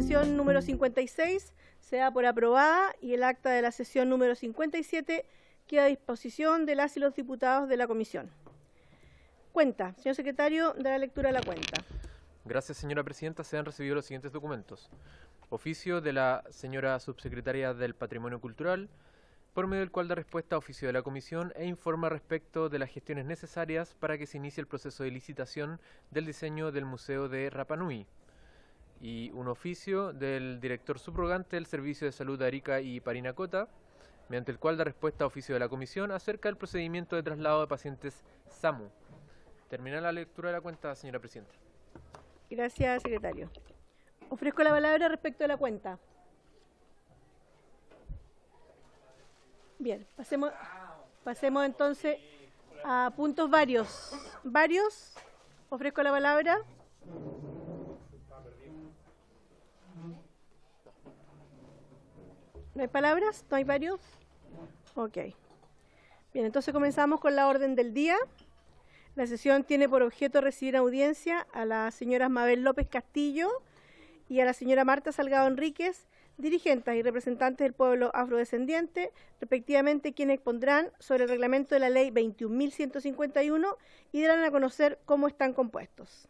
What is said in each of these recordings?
sesión número 56 se da por aprobada y el acta de la sesión número 57 queda a disposición de las y los diputados de la comisión. Cuenta. Señor secretario, da la lectura de la cuenta. Gracias, señora presidenta. Se han recibido los siguientes documentos. Oficio de la señora subsecretaria del Patrimonio Cultural, por medio del cual da respuesta a oficio de la comisión e informa respecto de las gestiones necesarias para que se inicie el proceso de licitación del diseño del Museo de Rapa Nui. Y un oficio del director subrogante del Servicio de Salud de Arica y Parinacota, mediante el cual da respuesta a oficio de la comisión acerca del procedimiento de traslado de pacientes SAMU. Termina la lectura de la cuenta, señora presidenta. Gracias, secretario. Ofrezco la palabra respecto de la cuenta. Bien, pasemos entonces a puntos varios. ¿Varios? Ofrezco la palabra. ¿No hay palabras? ¿No hay varios? Ok. Bien, entonces comenzamos con la orden del día. La sesión tiene por objeto recibir audiencia a las señoras Mabel López Castillo y a la señora Marta Salgado Enríquez, dirigentes y representantes del pueblo afrodescendiente, respectivamente, quienes expondrán sobre el reglamento de la ley 21.151 y darán a conocer cómo están compuestos.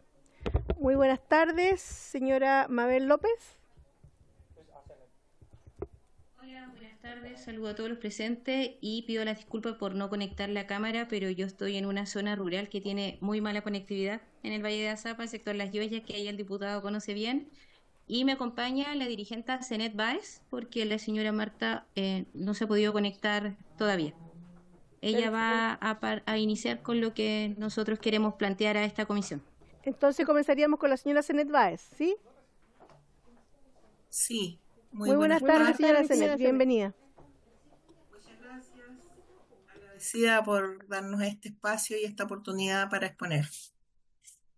Muy buenas tardes, señora Mabel López. Hola, buenas tardes, saludo a todos los presentes y pido las disculpas por no conectar la cámara, pero yo estoy en una zona rural que tiene muy mala conectividad en el Valle de Azapa, sector Las Lloyas, que ahí el diputado conoce bien. Y me acompaña la dirigente Zenet Báez, porque la señora Marta no se ha podido conectar todavía. Ella va a iniciar con lo que nosotros queremos plantear a esta comisión. Entonces comenzaríamos con la señora Zenet Báez, ¿sí? Sí. Muy buenas tardes, señora Zenet. Bienvenida. Muchas gracias. Agradecida por darnos este espacio y esta oportunidad para exponer.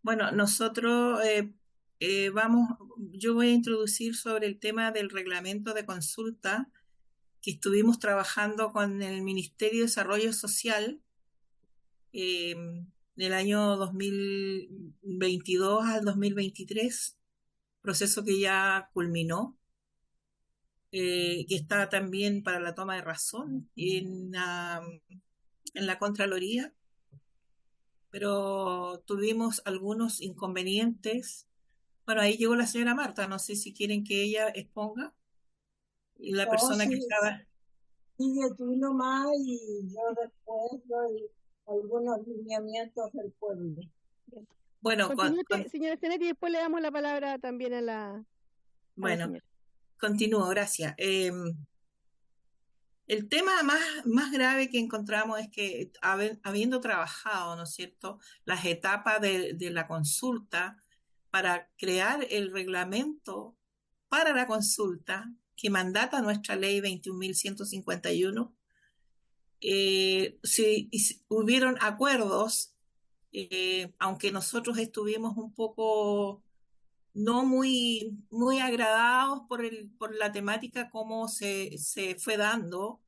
Bueno, nosotros yo voy a introducir sobre el tema del reglamento de consulta que estuvimos trabajando con el Ministerio de Desarrollo Social del año 2022 al 2023, proceso que ya culminó, que está también para la toma de razón en la Contraloría, pero tuvimos algunos inconvenientes. Bueno, ahí llegó la señora Marta, no sé si quieren que ella exponga. Y la persona que estaba... Sigue tú nomás y yo después doy algunos lineamientos del pueblo. Bueno, señora Zenet, y después le damos la palabra también a la... Bueno, continúo, gracias. El tema más grave que encontramos es que habiendo trabajado, ¿no es cierto?, las etapas de la consulta para crear el reglamento para la consulta que mandata nuestra ley 21.151, hubieron acuerdos, aunque nosotros estuvimos un poco no muy agradados por la temática como se fue dando,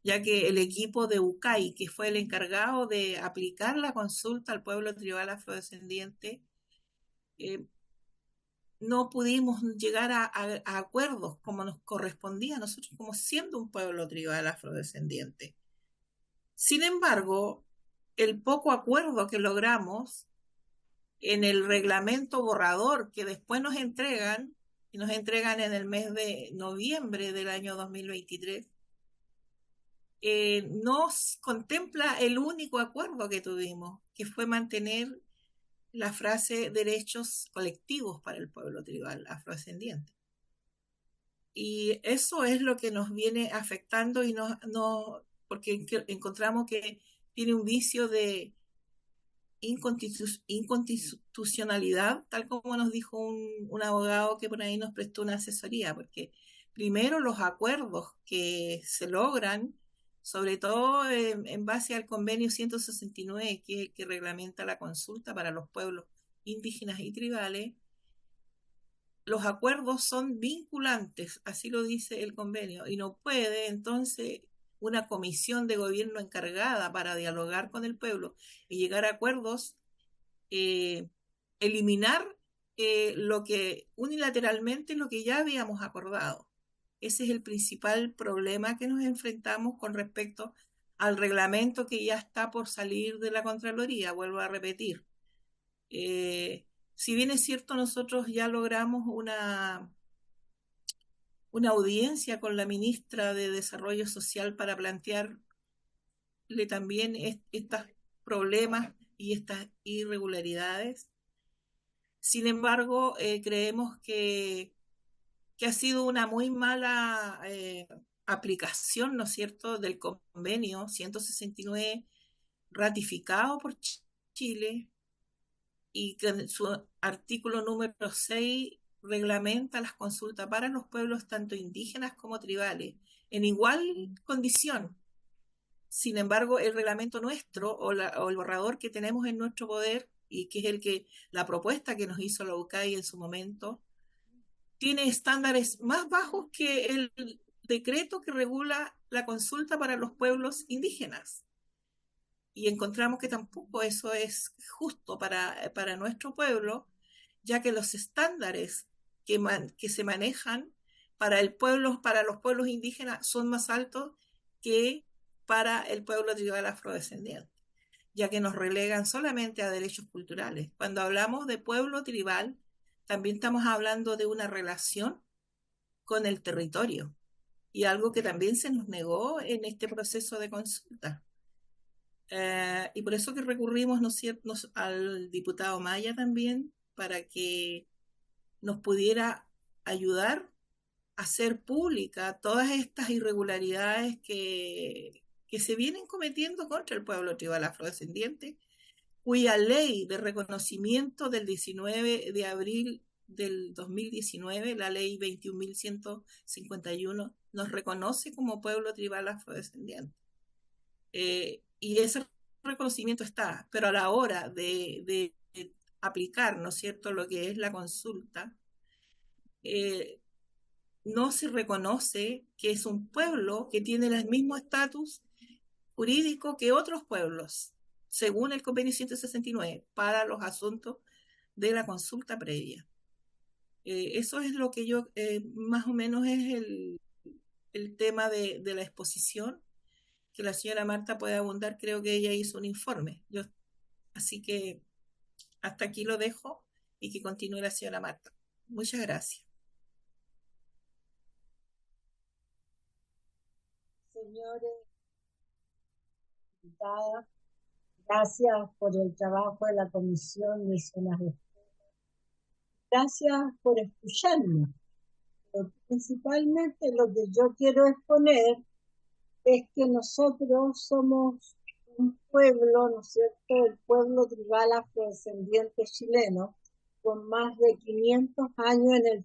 ya que el equipo de UCAI, que fue el encargado de aplicar la consulta al pueblo tribal afrodescendiente, no pudimos llegar a acuerdos como nos correspondía a nosotros como siendo un pueblo tribal afrodescendiente. Sin embargo, el poco acuerdo que logramos en el reglamento borrador que después nos entregan en el mes de noviembre del año 2023, nos contempla el único acuerdo que tuvimos, que fue mantener la frase derechos colectivos para el pueblo tribal afrodescendiente. Y eso es lo que nos viene afectando y porque encontramos que tiene un vicio de inconstitucionalidad, tal como nos dijo un abogado que por ahí nos prestó una asesoría, porque primero los acuerdos que se logran, sobre todo en base al convenio 169 que reglamenta la consulta para los pueblos indígenas y tribales, los acuerdos son vinculantes, así lo dice el convenio, y no puede entonces una comisión de gobierno encargada para dialogar con el pueblo y llegar a acuerdos, eliminar lo que unilateralmente lo que ya habíamos acordado. Ese es el principal problema que nos enfrentamos con respecto al reglamento que ya está por salir de la Contraloría, vuelvo a repetir. Si bien es cierto, nosotros ya logramos una audiencia con la ministra de Desarrollo Social para plantearle también estos problemas y estas irregularidades. Sin embargo, creemos que ha sido una muy mala aplicación, ¿no es cierto?, del convenio 169 ratificado por Chile y que en su artículo número 6 reglamenta las consultas para los pueblos tanto indígenas como tribales en igual condición. Sin embargo, el reglamento nuestro o el borrador que tenemos en nuestro poder y que es la propuesta que nos hizo la UCAI en su momento, tiene estándares más bajos que el decreto que regula la consulta para los pueblos indígenas. Y encontramos que tampoco eso es justo para nuestro pueblo, ya que los estándares que se manejan para los pueblos indígenas son más altos que para el pueblo tribal afrodescendiente, ya que nos relegan solamente a derechos culturales. Cuando hablamos de pueblo tribal, también estamos hablando de una relación con el territorio y algo que también se nos negó en este proceso de consulta. Y por eso que recurrimos, ¿no es cierto?, al diputado Maya también para que nos pudiera ayudar a hacer pública todas estas irregularidades que se vienen cometiendo contra el pueblo tribal afrodescendiente, cuya ley de reconocimiento del 19 de abril del 2019, la ley 21.151, nos reconoce como pueblo tribal afrodescendiente. Y ese reconocimiento está, pero a la hora de aplicar, ¿no es cierto?, lo que es la consulta, no se reconoce que es un pueblo que tiene el mismo estatus jurídico que otros pueblos, según el convenio 169, para los asuntos de la consulta previa. Eso es lo que yo, más o menos es el tema de la exposición, que la señora Marta puede abundar, creo que ella hizo un informe. Así que hasta aquí lo dejo y que continúe la señora Marta. Muchas gracias. Señores diputadas, gracias por el trabajo de la Comisión de Zonas de Escuela. Gracias por escucharnos. Pero principalmente lo que yo quiero exponer es que nosotros somos un pueblo, ¿no es cierto?, el pueblo tribal afrodescendiente chileno, con más de 500 años en el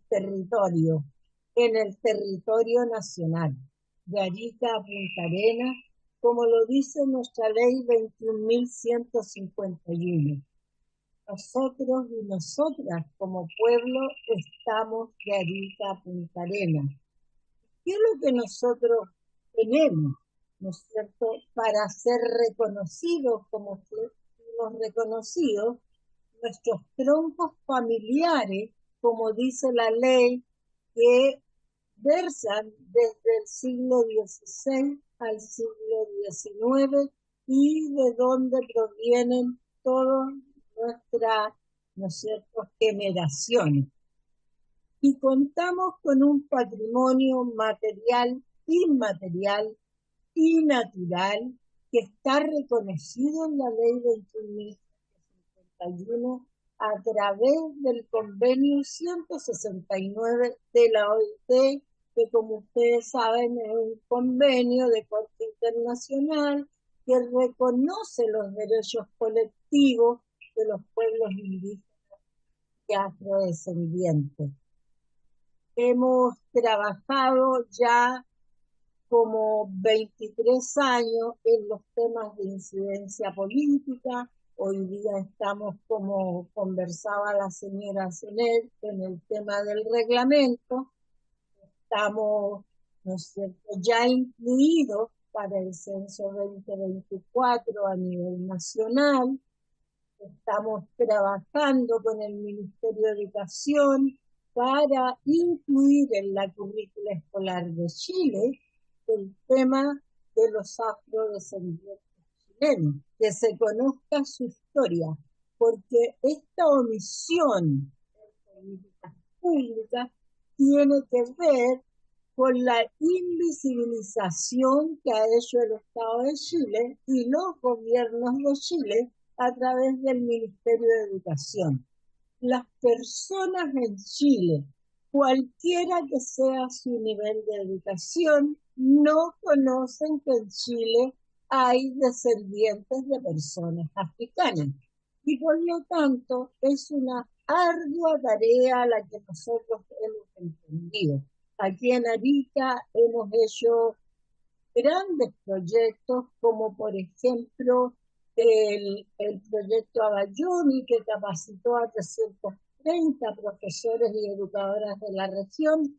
territorio nacional, de Arica a Punta Arenas, como lo dice nuestra ley 21.151. Nosotros y nosotras como pueblo estamos de Arica a Punta Arenas. ¿Qué es lo que nosotros tenemos, ¿no es cierto?, para ser reconocidos como fuimos reconocidos? Nuestros troncos familiares, como dice la ley, que versan desde el siglo XVI al siglo XIX y de donde provienen todas nuestras, ¿no es cierto?, generaciones. Y contamos con un patrimonio material, inmaterial y natural que está reconocido en la ley 21.151 a través del convenio 169 de la OIT, que como ustedes saben es un convenio de corte internacional que reconoce los derechos colectivos de los pueblos indígenas y afrodescendientes. Hemos trabajado ya como 23 años en los temas de incidencia política. Hoy día estamos, como conversaba la señora Zener, en el tema del reglamento. Estamos, ¿no es cierto?, ya incluidos para el censo 2024 a nivel nacional. Estamos trabajando con el Ministerio de Educación para incluir en la currícula escolar de Chile el tema de los afrodescendientes chilenos, que se conozca su historia, porque esta omisión en políticas públicas tiene que ver con la invisibilización que ha hecho el Estado de Chile y los gobiernos de Chile a través del Ministerio de Educación. Las personas en Chile, cualquiera que sea su nivel de educación, no conocen que en Chile hay descendientes de personas africanas. Y por lo tanto es una ardua tarea la que nosotros hemos emprendido. Aquí en Arica hemos hecho grandes proyectos, como por ejemplo el proyecto Abayoni, que capacitó a 330 profesores y educadoras de la región.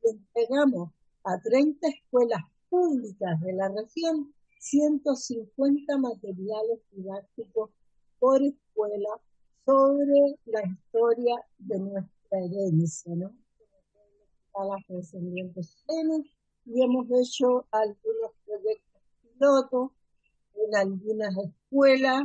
Y entregamos a 30 escuelas públicas de la región 150 materiales didácticos por escuela sobre la historia de nuestra herencia, ¿no? A las descendientes chilenos, y hemos hecho algunos proyectos pilotos en algunas escuelas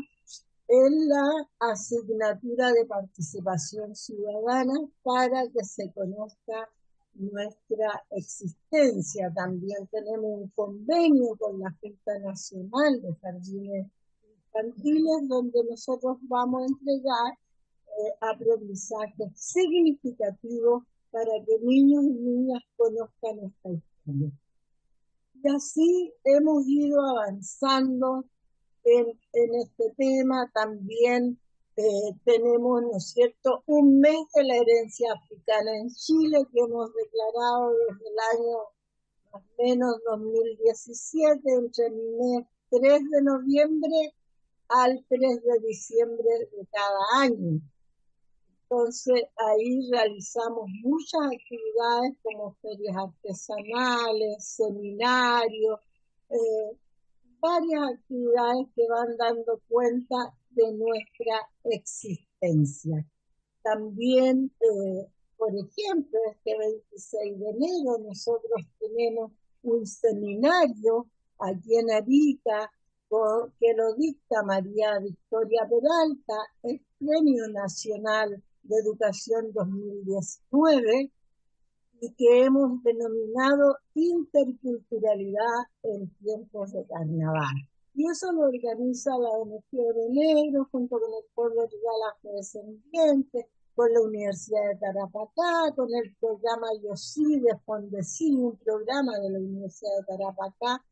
en la asignatura de participación ciudadana para que se conozca nuestra existencia. También tenemos un convenio con la Junta Nacional de Jardines Infantiles, donde nosotros vamos a entregar aprendizajes significativos para que niños y niñas conozcan esta historia. Y así hemos ido avanzando en este tema. También tenemos, ¿no es cierto?, un mes de la herencia africana en Chile, que hemos declarado desde el año más o menos 2017, entre el mes 3 de noviembre al 3 de diciembre de cada año. Entonces ahí realizamos muchas actividades como ferias artesanales, seminarios, varias actividades que van dando cuenta de nuestra existencia. También, por ejemplo, este 26 de enero nosotros tenemos un seminario aquí en Arica que lo dicta María Victoria Peralta, el Premio Nacional de Educación 2019, y que hemos denominado interculturalidad en tiempos de carnaval. Y eso lo organiza la ONG de Negro junto con el Pueblo Tribal Afrodescendiente, con la Universidad de Tarapacá, con el programa YOSI de Fondesi, un programa de la Universidad de Tarapacá,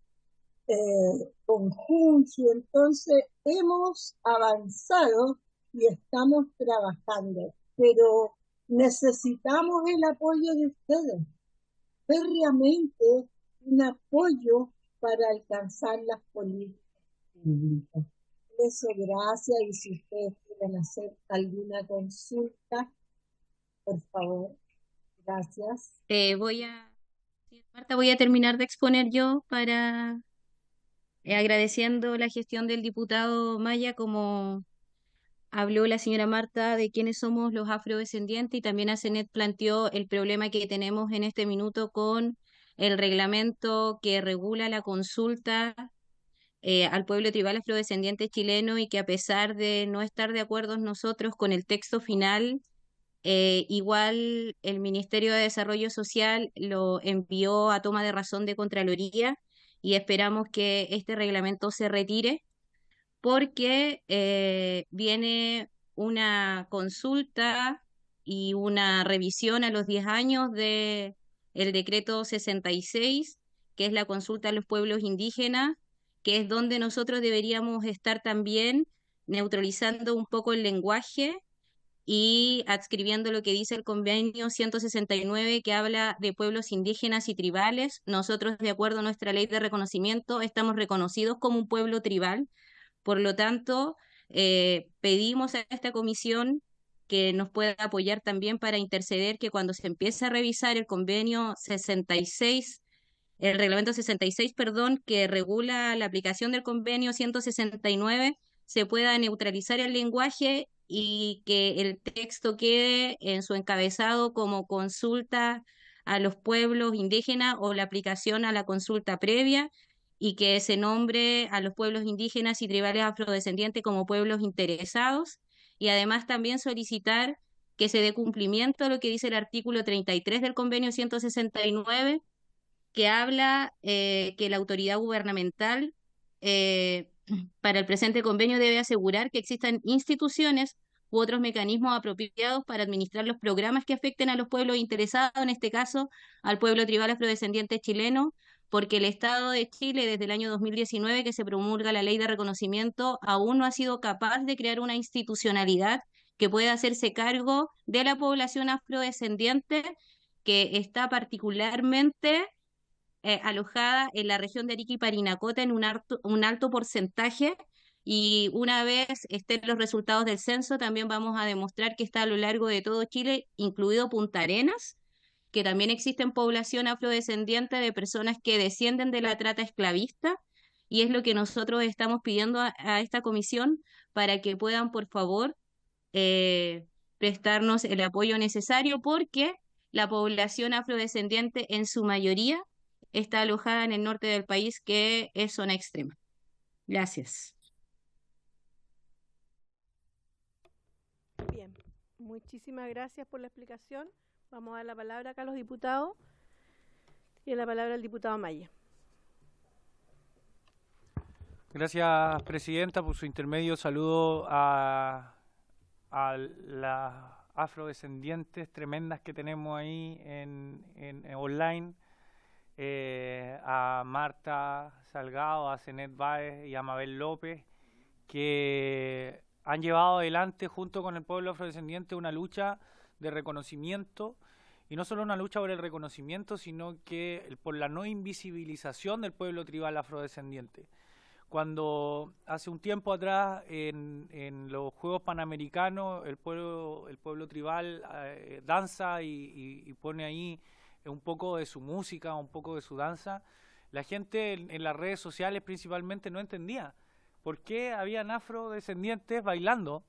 con Junji. Entonces hemos avanzado y estamos trabajando, pero necesitamos el apoyo de ustedes, férreamente un apoyo para alcanzar las políticas públicas. Eso, gracias, y si ustedes quieren hacer alguna consulta, por favor, gracias. Marta, voy a terminar de exponer yo para agradeciendo la gestión del diputado Maya, como habló la señora Marta de quiénes somos los afrodescendientes, y también Asenet planteó el problema que tenemos en este minuto con el reglamento que regula la consulta al pueblo tribal afrodescendiente chileno, y que a pesar de no estar de acuerdo nosotros con el texto final, igual el Ministerio de Desarrollo Social lo envió a toma de razón de Contraloría, y esperamos que este reglamento se retire porque viene una consulta y una revisión a los 10 años de el decreto 66, que es la consulta a los pueblos indígenas, que es donde nosotros deberíamos estar también neutralizando un poco el lenguaje y adscribiendo lo que dice el convenio 169, que habla de pueblos indígenas y tribales. Nosotros, de acuerdo a nuestra ley de reconocimiento, estamos reconocidos como un pueblo tribal. Por lo tanto, pedimos a esta comisión que nos pueda apoyar también para interceder que cuando se empiece a revisar el convenio 66, el reglamento 66, perdón, que regula la aplicación del convenio 169, se pueda neutralizar el lenguaje y que el texto quede en su encabezado como consulta a los pueblos indígenas o la aplicación a la consulta previa, y que se nombre a los pueblos indígenas y tribales afrodescendientes como pueblos interesados, y además también solicitar que se dé cumplimiento a lo que dice el artículo 33 del convenio 169, que habla que la autoridad gubernamental para el presente convenio debe asegurar que existan instituciones u otros mecanismos apropiados para administrar los programas que afecten a los pueblos interesados, en este caso al pueblo tribal afrodescendiente chileno, porque el Estado de Chile, desde el año 2019 que se promulga la ley de reconocimiento, aún no ha sido capaz de crear una institucionalidad que pueda hacerse cargo de la población afrodescendiente, que está particularmente alojada en la región de Arica y Parinacota en un alto porcentaje, y una vez estén los resultados del censo también vamos a demostrar que está a lo largo de todo Chile, incluido Punta Arenas, que también existen población afrodescendiente de personas que descienden de la trata esclavista, y es lo que nosotros estamos pidiendo a esta comisión para que puedan, por favor, eh, prestarnos el apoyo necesario, porque la población afrodescendiente en su mayoría está alojada en el norte del país, que es zona extrema. Gracias. Bien, muchísimas gracias por la explicación. Vamos a dar la palabra acá a los diputados. Tiene la palabra el diputado Maya. Gracias, presidenta, por su intermedio. Saludo a las afrodescendientes tremendas que tenemos ahí en online, a Marta Salgado, a Zenet Báez y a Mabel López, que han llevado adelante junto con el pueblo afrodescendiente una lucha de reconocimiento, y no solo una lucha por el reconocimiento, sino que por la no invisibilización del pueblo tribal afrodescendiente. Cuando hace un tiempo atrás en los Juegos Panamericanos el pueblo tribal danza y pone ahí un poco de su música, un poco de su danza, la gente en las redes sociales principalmente no entendía por qué habían afrodescendientes bailando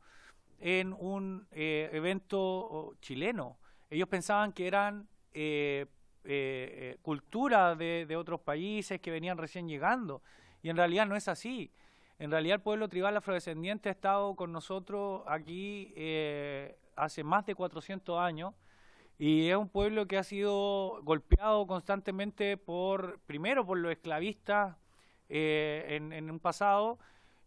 en un evento chileno. Ellos pensaban que eran cultura de otros países que venían recién llegando, y en realidad no es así. En realidad el pueblo tribal afrodescendiente ha estado con nosotros aquí hace más de 400 años, y es un pueblo que ha sido golpeado constantemente primero por los esclavistas en un pasado,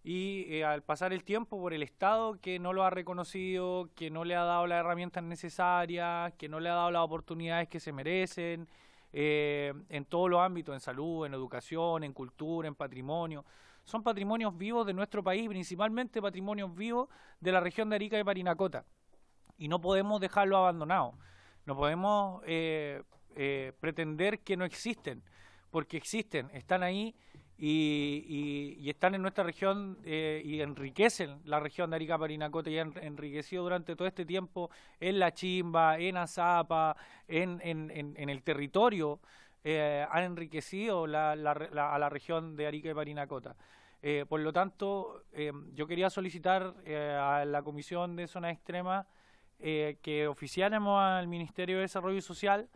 y al pasar el tiempo por el Estado, que no lo ha reconocido, que no le ha dado las herramientas necesarias, que no le ha dado las oportunidades que se merecen, en todos los ámbitos, en salud, en educación, en cultura, en patrimonio. Son patrimonios vivos de nuestro país, principalmente patrimonios vivos de la región de Arica y Parinacota, y no podemos dejarlo abandonado. No podemos pretender que no existen, porque existen, están ahí y están en nuestra región y enriquecen la región de Arica Parinacota, y han enriquecido durante todo este tiempo en La Chimba, en Azapa, en el territorio, han enriquecido a la región de Arica y Parinacota. Por lo tanto, yo quería solicitar a la Comisión de Zonas Extremas que oficiáramos al Ministerio de Desarrollo Social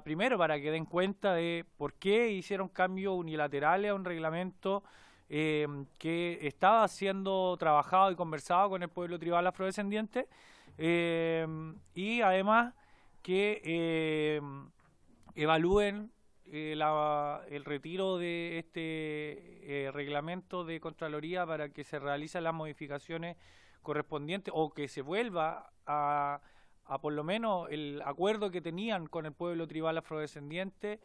primero para que den cuenta de por qué hicieron cambios unilaterales a un reglamento que estaba siendo trabajado y conversado con el pueblo tribal afrodescendiente, y además que evalúen el retiro de este reglamento de Contraloría para que se realicen las modificaciones correspondientes, o que se vuelva a por lo menos el acuerdo que tenían con el pueblo tribal afrodescendiente,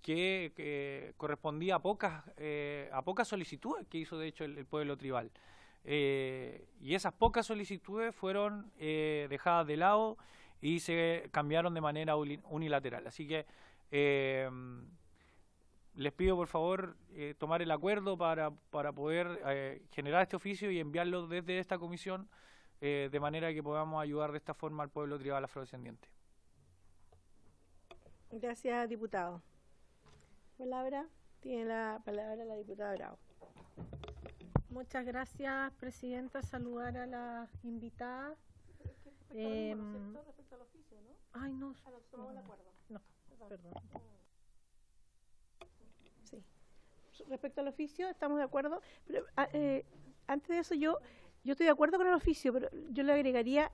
que correspondía a pocas solicitudes que hizo de hecho el pueblo tribal. Y esas pocas solicitudes fueron dejadas de lado y se cambiaron de manera unilateral. Así que les pido por favor tomar el acuerdo para poder generar este oficio y enviarlo desde esta comisión, de manera que podamos ayudar de esta forma al pueblo tribal afrodescendiente. Gracias, diputado. Tiene la palabra la diputada Bravo. Muchas gracias, Presidenta. Saludar a la invitada. Respecto al oficio, ¿no? Ay, no. Tomamos de acuerdo. No, perdón. Sí. Respecto al oficio, estamos de acuerdo. Pero, antes de eso, yo estoy de acuerdo con el oficio, pero yo le agregaría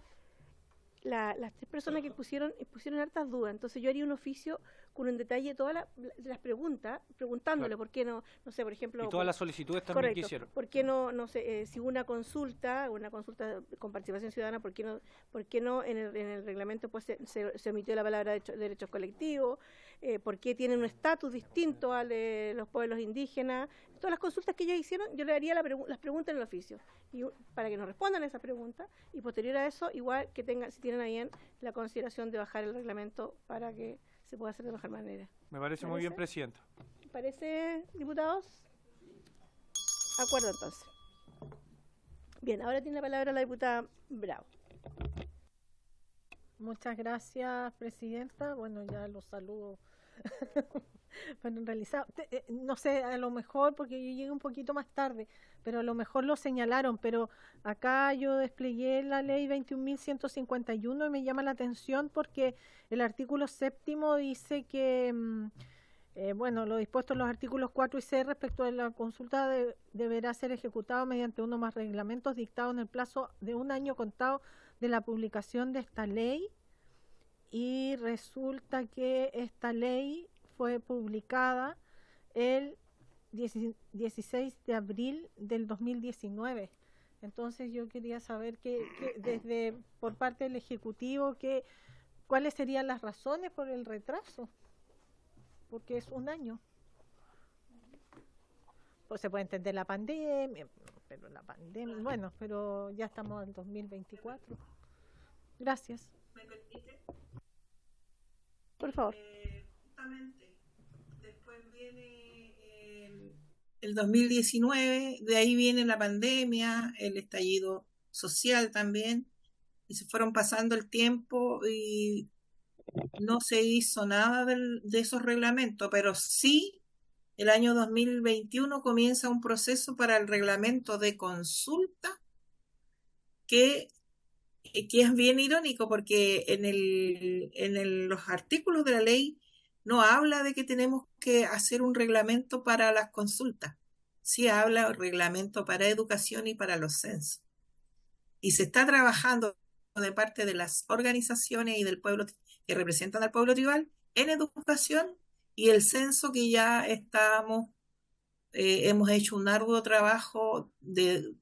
las tres personas que pusieron hartas dudas. Entonces yo haría un oficio con un detalle de todas las preguntas, preguntándole Claro. por qué no sé, por ejemplo... Y todas las solicitudes también correcto, que hicieron. ¿por qué no sé, si una consulta con participación ciudadana, por qué no en el reglamento pues se omitió la palabra derechos colectivos? ¿Por qué tienen un estatus distinto al de los pueblos indígenas? Todas las consultas que ellos hicieron, yo le haría las preguntas en el oficio, para que nos respondan a esas preguntas, y posterior a eso, igual que si tienen a bien la consideración de bajar el reglamento para que se pueda hacer de mejor manera. Me parece muy bien, Presidenta. ¿Parece, diputados? Acuerdo, entonces. Bien, ahora tiene la palabra la diputada Bravo. Muchas gracias, Presidenta. Bueno, ya los saludo. Bueno, realizado. No sé, a lo mejor, porque yo llegué un poquito más tarde, pero a lo mejor lo señalaron, pero acá yo desplegué la ley 21.151 y me llama la atención porque el artículo 7º dice que, bueno, lo dispuesto en los artículos 4 y 6 respecto a la consulta deberá ser ejecutado mediante uno más reglamentos dictados en el plazo de un año contado de la publicación de esta ley, y resulta que esta ley fue publicada el 16 de abril del 2019. Entonces yo quería saber que desde por parte del Ejecutivo cuáles serían las razones por el retraso, porque es un año. Pues se puede entender la pandemia, bueno, pero ya estamos en 2024. Gracias. ¿Me permite? Por favor. Justamente, después viene el 2019, de ahí viene la pandemia, el estallido social también, y se fueron pasando el tiempo y no se hizo nada de esos reglamentos, pero sí el año 2021 comienza un proceso para el reglamento de consulta que es bien irónico porque los artículos de la ley no habla de que tenemos que hacer un reglamento para las consultas, sí habla de reglamento para educación y para los censos. Y se está trabajando de parte de las organizaciones y del pueblo que representan al pueblo tribal en educación y el censo que ya hemos hecho un arduo trabajo de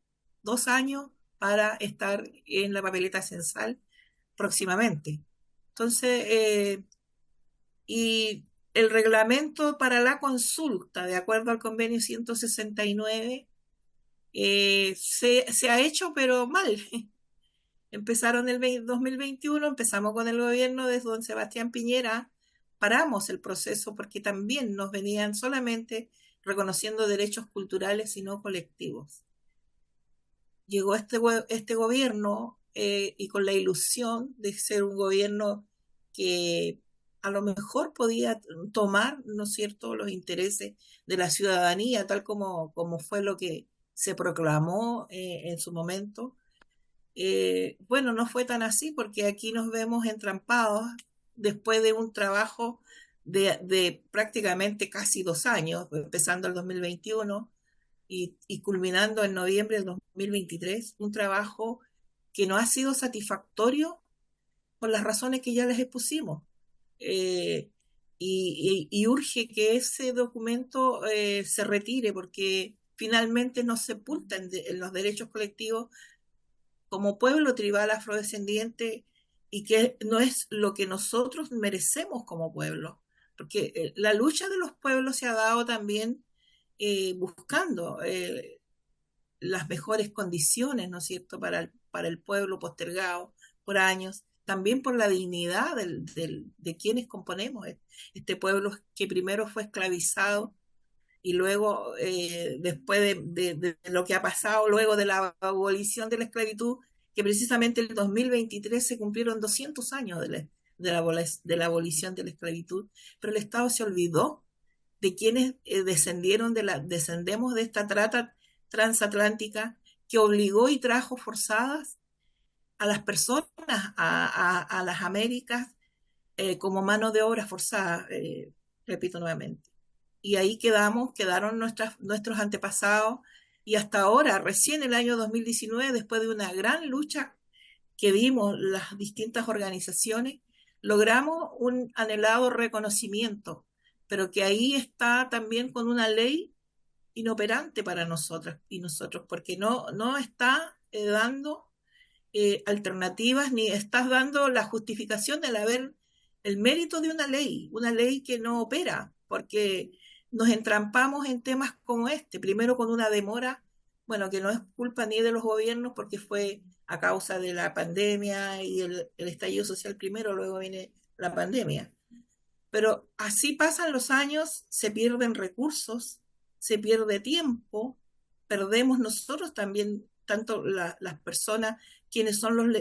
2 años para estar en la papeleta censal próximamente. Entonces, y el reglamento para la consulta, de acuerdo al convenio 169, se ha hecho, pero mal. Empezaron el 2021, empezamos con el gobierno de don Sebastián Piñera, paramos el proceso porque también nos venían solamente reconociendo derechos culturales y no colectivos. Llegó este gobierno y con la ilusión de ser un gobierno que a lo mejor podía tomar, ¿no es cierto?, los intereses de la ciudadanía, tal como fue lo que se proclamó en su momento. Bueno, no fue tan así porque aquí nos vemos entrampados después de un trabajo de prácticamente casi 2 años, empezando el 2021 y culminando en noviembre del 2023, un trabajo que no ha sido satisfactorio por las razones que ya les expusimos. Y urge que ese documento se retire porque finalmente nos sepulta en los derechos colectivos como pueblo tribal afrodescendiente y que no es lo que nosotros merecemos como pueblo. Porque la lucha de los pueblos se ha dado también buscando las mejores condiciones, ¿no es cierto?, para el pueblo postergado por años, también por la dignidad de quienes componemos este pueblo que primero fue esclavizado y luego, después de lo que ha pasado, luego de la abolición de la esclavitud, que precisamente en el 2023 se cumplieron 200 años de la abolición de la esclavitud, pero el Estado se olvidó de quienes descendemos de esta trata transatlántica que obligó y trajo forzadas a las personas a las Américas como mano de obra forzada, repito nuevamente. Y ahí quedaron nuestros antepasados, y hasta ahora, recién el año 2019, después de una gran lucha que dimos las distintas organizaciones, logramos un anhelado reconocimiento, pero que ahí está también con una ley inoperante para nosotras y nosotros, porque no está dando alternativas, ni estás dando la justificación del haber el mérito de una ley que no opera, porque nos entrampamos en temas como este, primero con una demora, bueno, que no es culpa ni de los gobiernos, porque fue a causa de la pandemia y el estallido social primero, luego viene la pandemia. Pero así pasan los años, se pierden recursos, se pierde tiempo, perdemos nosotros también, tanto las personas, quienes son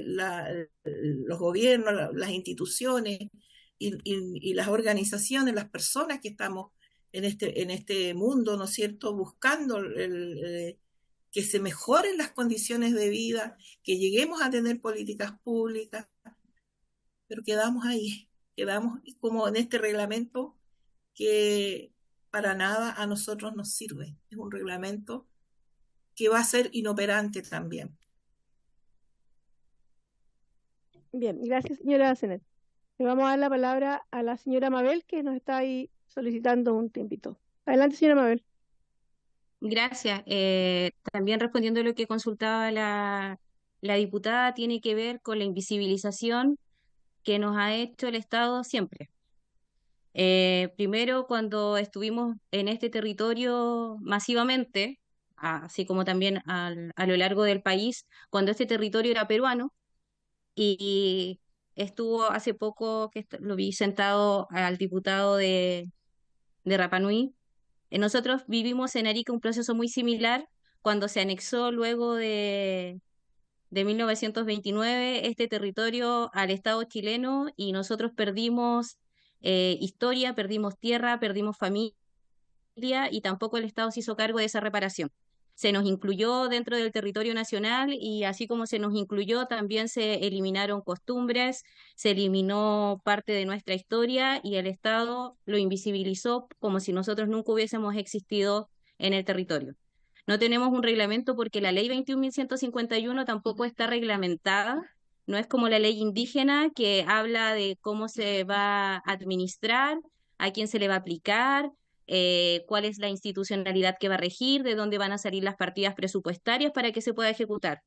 los gobiernos, las instituciones y las organizaciones, las personas que estamos en este mundo, ¿no es cierto?, buscando que se mejoren las condiciones de vida, que lleguemos a tener políticas públicas, pero quedamos ahí, quedamos como en este reglamento que para nada a nosotros nos sirve. Es un reglamento que va a ser inoperante también. Bien, gracias, señora Zenet. Le vamos a dar la palabra a la señora Mabel, que nos está ahí solicitando un tiempito. Adelante, señora Mabel. Gracias. También respondiendo a lo que consultaba la diputada, tiene que ver con la invisibilización que nos ha hecho el Estado siempre. Primero, cuando estuvimos en este territorio masivamente, así como también a lo largo del país, cuando este territorio era peruano, y estuvo hace poco, lo vi sentado al diputado de Rapa Nui. Nosotros vivimos en Arica un proceso muy similar cuando se anexó luego de 1929 este territorio al Estado chileno, y nosotros perdimos historia, perdimos tierra, perdimos familia, y tampoco el Estado se hizo cargo de esa reparación. Se nos incluyó dentro del territorio nacional, y así como se nos incluyó, también se eliminaron costumbres, se eliminó parte de nuestra historia, y el Estado lo invisibilizó como si nosotros nunca hubiésemos existido en el territorio. No tenemos un reglamento porque la ley 21.151 tampoco está reglamentada. No es como la ley indígena, que habla de cómo se va a administrar, a quién se le va a aplicar, cuál es la institucionalidad que va a regir, de dónde van a salir las partidas presupuestarias para que se pueda ejecutar.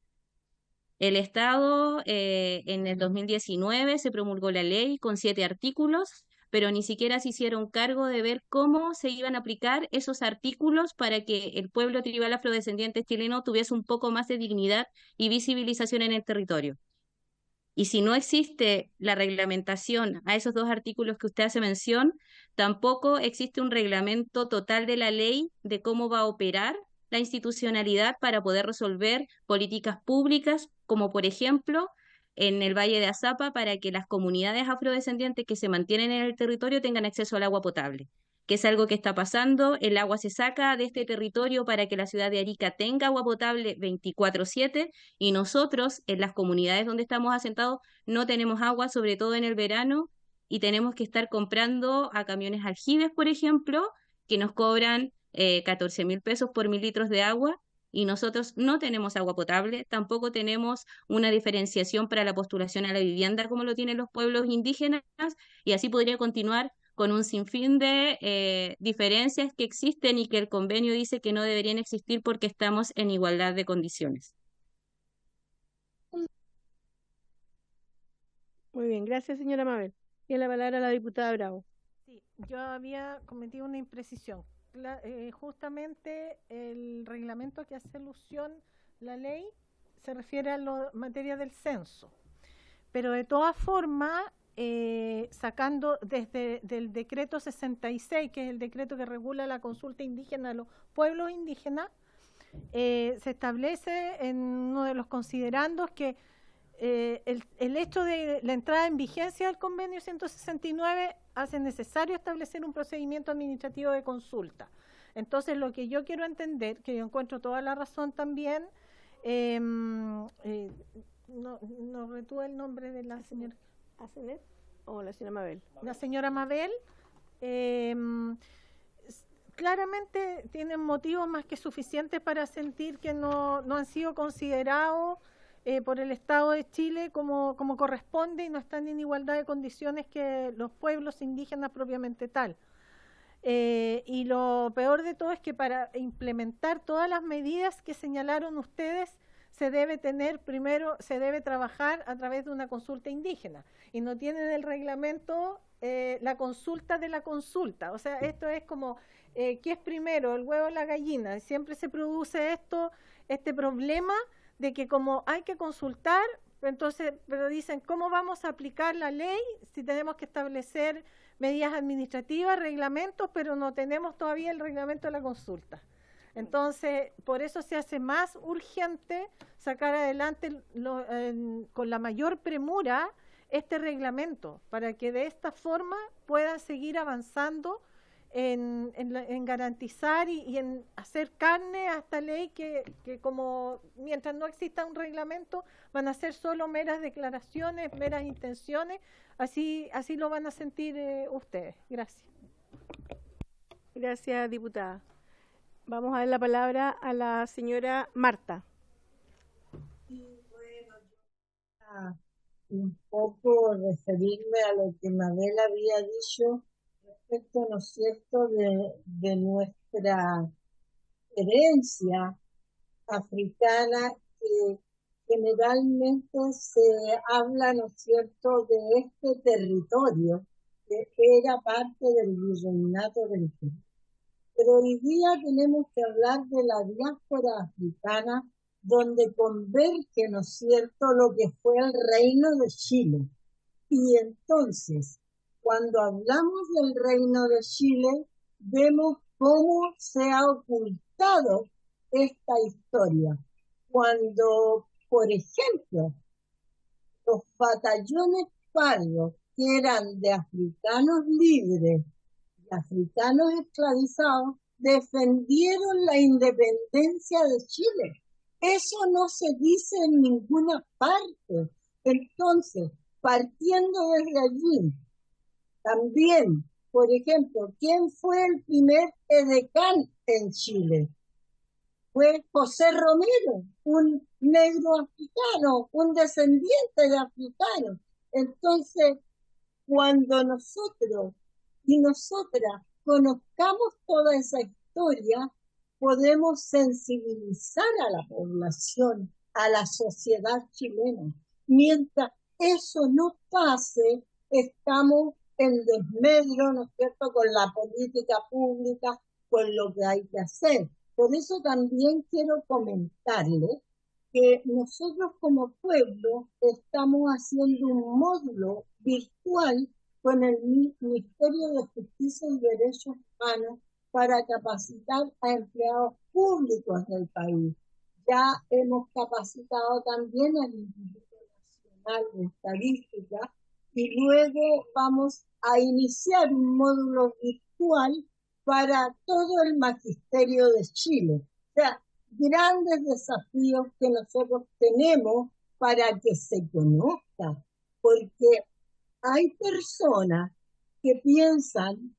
El Estado, en el 2019 se promulgó la ley con 7 artículos, pero ni siquiera se hicieron cargo de ver cómo se iban a aplicar esos artículos para que el pueblo tribal afrodescendiente chileno tuviese un poco más de dignidad y visibilización en el territorio. Y si no existe la reglamentación a esos 2 artículos que usted hace mención, tampoco existe un reglamento total de la ley de cómo va a operar la institucionalidad para poder resolver políticas públicas, como por ejemplo en el Valle de Azapa, para que las comunidades afrodescendientes que se mantienen en el territorio tengan acceso al agua potable, que es algo que está pasando. El agua se saca de este territorio para que la ciudad de Arica tenga agua potable 24/7, y nosotros en las comunidades donde estamos asentados no tenemos agua, sobre todo en el verano, y tenemos que estar comprando a camiones aljibes, por ejemplo, que nos cobran 14.000 pesos por 1.000 litros de agua, y nosotros no tenemos agua potable, tampoco tenemos una diferenciación para la postulación a la vivienda como lo tienen los pueblos indígenas, y así podría continuar con un sinfín de diferencias que existen y que el convenio dice que no deberían existir porque estamos en igualdad de condiciones. Muy bien, gracias, señora Mabel. Tiene la palabra la diputada Bravo. Sí, yo había cometido una imprecisión. Justamente el reglamento que hace alusión la ley se refiere a la materia del censo, pero de todas formas, sacando desde del decreto 66, que es el decreto que regula la consulta indígena a los pueblos indígenas, se establece en uno de los considerandos que el hecho de la entrada en vigencia del convenio 169 hace necesario establecer un procedimiento administrativo de consulta. Entonces, lo que yo quiero entender, que yo encuentro toda la razón también, no retuve el nombre de la señora ¿Acenet o la señora Mabel? La señora Mabel, claramente tienen motivos más que suficientes para sentir que no han sido considerados por el Estado de Chile como corresponde y no están en igualdad de condiciones que los pueblos indígenas propiamente tal. Y lo peor de todo es que para implementar todas las medidas que señalaron ustedes, se debe trabajar a través de una consulta indígena y no tienen el reglamento la consulta de la consulta. O sea, esto es como, ¿qué es primero, el huevo o la gallina? Siempre se produce este problema de que como hay que consultar, entonces, pero dicen, ¿cómo vamos a aplicar la ley si tenemos que establecer medidas administrativas, reglamentos, pero no tenemos todavía el reglamento de la consulta? Entonces, por eso se hace más urgente sacar adelante con la mayor premura este reglamento, para que de esta forma puedan seguir avanzando en garantizar y en hacer carne a esta ley que como mientras no exista un reglamento van a ser solo meras declaraciones, meras intenciones, así lo van a sentir ustedes. Gracias. Gracias, diputada. Vamos a dar la palabra a la señora Marta. Y bueno, un poco referirme a lo que Mabel había dicho respecto, ¿no es cierto?, de nuestra herencia africana, que generalmente se habla, ¿no es cierto?, de este territorio que era parte del virreinato del Perú. Pero hoy día tenemos que hablar de la diáspora africana, donde converge, ¿no es cierto?, lo que fue el Reino de Chile. Y entonces, cuando hablamos del Reino de Chile, vemos cómo se ha ocultado esta historia. Cuando, por ejemplo, los batallones pardos, que eran de africanos libres y africanos esclavizados, defendieron la independencia de Chile. Eso no se dice en ninguna parte. Entonces, partiendo desde allí, también, por ejemplo, ¿quién fue el primer edecán en Chile? Fue José Romero, un negro africano, un descendiente de africanos. Entonces, cuando nosotros y nosotras conozcamos toda esa historia, podemos sensibilizar a la población, a la sociedad chilena. Mientras eso no pase, estamos en desmedro, ¿no es cierto?, con la política pública, con lo que hay que hacer. Por eso también quiero comentarles que nosotros como pueblo estamos haciendo un módulo virtual con el Ministerio de Justicia y Derechos Humanos para capacitar a empleados públicos del país. Ya hemos capacitado también al Instituto Nacional de Estadística y luego vamos a iniciar un módulo virtual para todo el magisterio de Chile. O sea, grandes desafíos que nosotros tenemos para que se conozca, porque hay personas que piensan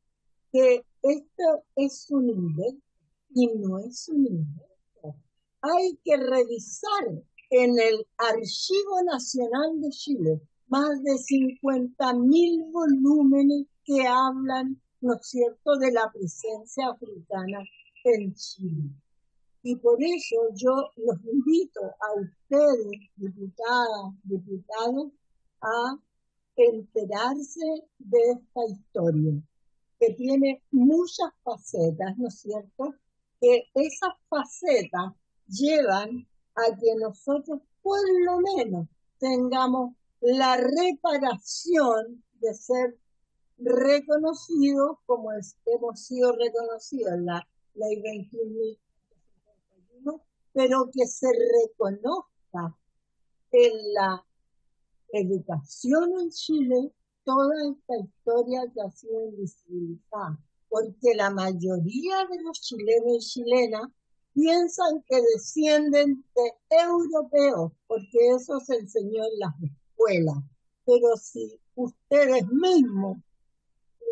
que esto es un invento y no es un invento. Hay que revisar en el Archivo Nacional de Chile más de 50.000 volúmenes que hablan, ¿no es cierto?, de la presencia africana en Chile. Y por eso yo los invito a ustedes, diputadas, diputados, a enterarse de esta historia, que tiene muchas facetas, ¿no es cierto?, que esas facetas llevan a que nosotros por lo menos tengamos la reparación de ser reconocidos como hemos sido reconocidos en la Ley 21.151, pero que se reconozca en la educación en Chile toda esta historia que ha sido invisibilizada. porque la mayoría de los chilenos y chilenas piensan que descienden de europeos, porque eso se enseñó en las escuelas. Pero si ustedes mismos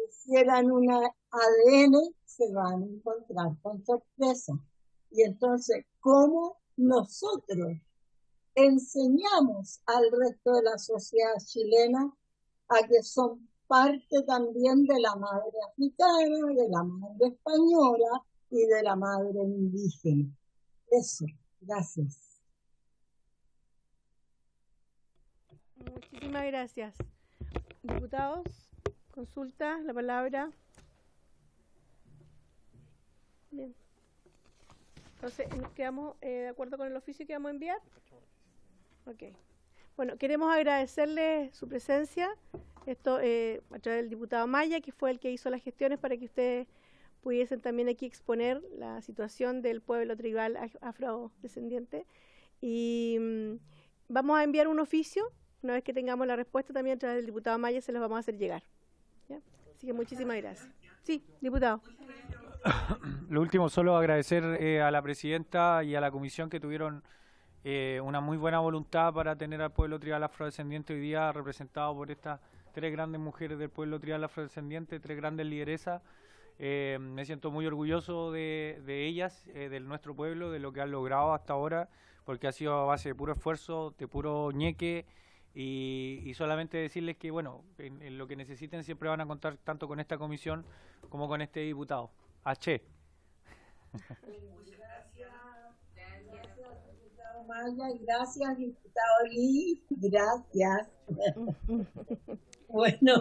hicieran un ADN, se van a encontrar con sorpresa. Y entonces, ¿cómo nosotros enseñamos al resto de la sociedad chilena a que son parte también de la madre africana, de la madre española y de la madre indígena? Eso, gracias. Muchísimas gracias. Diputados, consulta, la palabra. Bien. Entonces, ¿nos quedamos de acuerdo con el oficio que vamos a enviar? Ok. Bueno, queremos agradecerle su presencia, esto a través del diputado Maya, que fue el que hizo las gestiones para que ustedes pudiesen también aquí exponer la situación del pueblo tribal afrodescendiente. Y vamos a enviar un oficio, una vez que tengamos la respuesta también a través del diputado Maya, se los vamos a hacer llegar. ¿Ya? Así que muchísimas gracias. Sí, diputado. Lo último, solo agradecer a la presidenta y a la comisión que tuvieron una muy buena voluntad para tener al pueblo tribal afrodescendiente hoy día representado por estas 3 grandes mujeres del pueblo tribal afrodescendiente, 3 grandes lideresas. Me siento muy orgulloso de ellas, de nuestro pueblo, de lo que han logrado hasta ahora, porque ha sido a base de puro esfuerzo, de puro ñeque, y solamente decirles que, bueno, en lo que necesiten siempre van a contar tanto con esta comisión como con este diputado. H. Gracias, diputado Maya, gracias, diputado Lee, gracias. Bueno,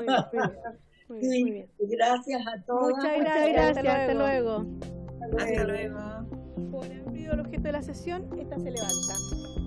muy bien. Gracias a todos. Muchas gracias, hasta luego. Hasta luego. Por haber sido el objeto de la sesión, esta se levanta.